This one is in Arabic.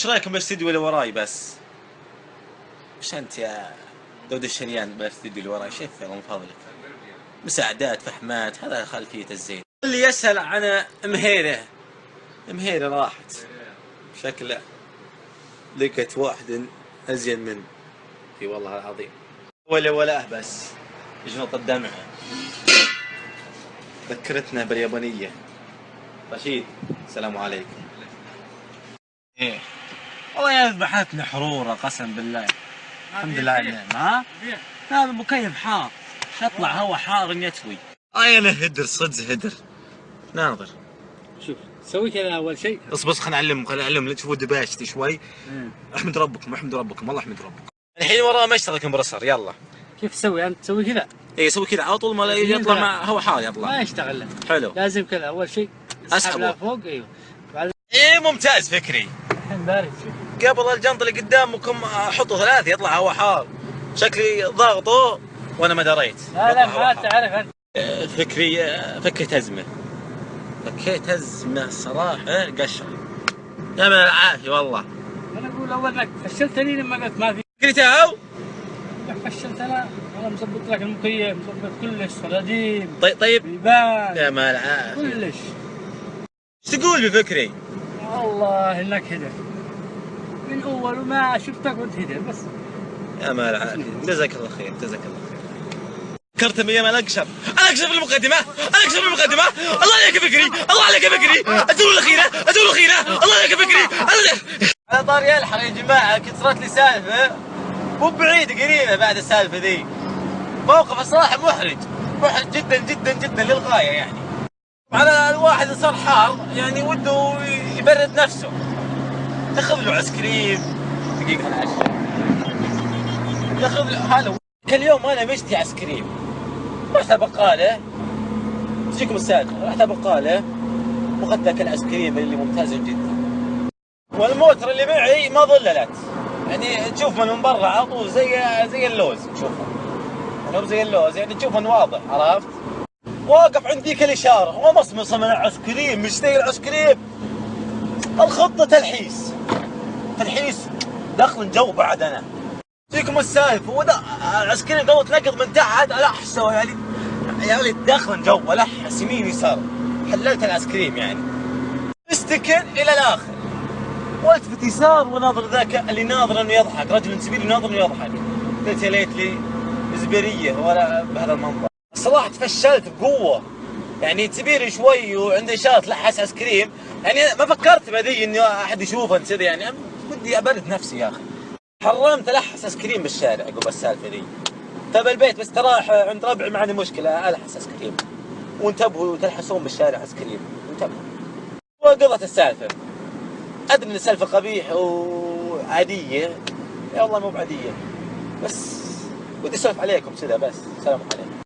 رايكم بالاستديو اللي وراي بس؟ وش انت يا دود الشريان بالاستديو اللي وراي؟ شوف من فضلك مساعدات فحمات، هذا خلفية الزين. اللي يسأل عن مهيرة راحت شكله لقيت واحد أزين منه، في والله العظيم ولا بس يجنط الدمع. ذكرتنا باليابانية. رشيد السلام عليكم. ايه والله يا ذبحتنا حرورة قسم بالله. الحمد لله على النعمة. ها هذا مكيف حار، يطلع هوا حار يتوي. انا هدر صدق هدر. ناظر شوف سوي كذا اول شيء. بس خلينا نعلم لا تشوفوا دباشتي شوي. احمد ربكم والله احمد ربكم. الحين وراه مشترك كمبرسر. يلا كيف تسوي انت؟ تسوي كذا. اي سوي كذا على طول ما يطلع مع هوا حار يطلع ما يشتغل له. حلو. لازم كذا اول شيء اسحبه فوق. ايوه بعد. ايه ممتاز فكري. الحين بارد. قبل الجنط اللي قدامكم احطه 3 يطلع هوا حار. شكلي ضاغطه وانا ما دريت. لا ما تعرف انت. فكري فكيت ازمه صراحه قشر. يا من العافيه والله. انا اقول اول انك فشلتني لما قلت ما في. فكري تاو فشلت انا مظبط لك المكيف مظبط كلش صناديق. طيب بيبان يا مال العافيه كلش. ايش تقول بفكري؟ والله انك هدى من اول ما شفتك قلت هدى بس. يا مال العافيه جزاك الله خير. فكرت بايام الاقشر في المقدمه. الله عليك يا فكري. الجوله الاخيره الله عليك يا فكري. على طاري الحر يا جماعه كنت صارت لي سالفه مو بعيد قريبه بعد السالفه ذي. موقف الصراحه محرج جدا للغايه يعني. على الواحد اللي صار حار يعني وده يبرد نفسه تاخذ له ايس كريم دقيقه العشاء ياخذ له هلا. كل يوم انا مشتي ايس كريم. رحت بقاله تجيكم السالفه. رحت بقاله واخذت ذاك الايس كريم اللي ممتاز جدا. والموتر اللي معي ما ظللت يعني تشوف من برا على طول زي اللوز. تشوفه انه زي اللوز يعني تشوف انه واضح. عرفت؟ واقف عند ذيك الاشاره ومصمص من الايس كريم مشتاق الايس كريم. الخطه تلحيس دخل جو بعد انا. تجيكم السالفه وده الايس كريم قبل تنقض من تحت الحسه يعني داخل جو الحس يمين يسار. حللت الايس كريم يعني استكن الى الاخر والتفت يسار وناظر ذاك اللي ناظر انه يضحك. رجل سبيل ناظر انه يضحك. قلت يا ليت لي زبريه ولا بهذا المنظر. الصراحه تفشلت بقوه يعني تبير شوي وعندي شاط لحس ايس كريم يعني ما فكرت بذي انه احد يشوفه كذا يعني ودي ابرد نفسي يا اخي. حرمت الحس ايس كريم بالشارع عقب السالفه ذي. طيب البيت بس تراح عند ربعي ما عندي مشكله الحس ايس كريم. وانتبهوا تلحسون بالشارع ايس كريم انتبهوا. وقضت السالفه. ادري ان السالفه قبيحه وعاديه. يا والله مو بعاديه بس ودي اسولف عليكم كذا بس. سلام عليكم.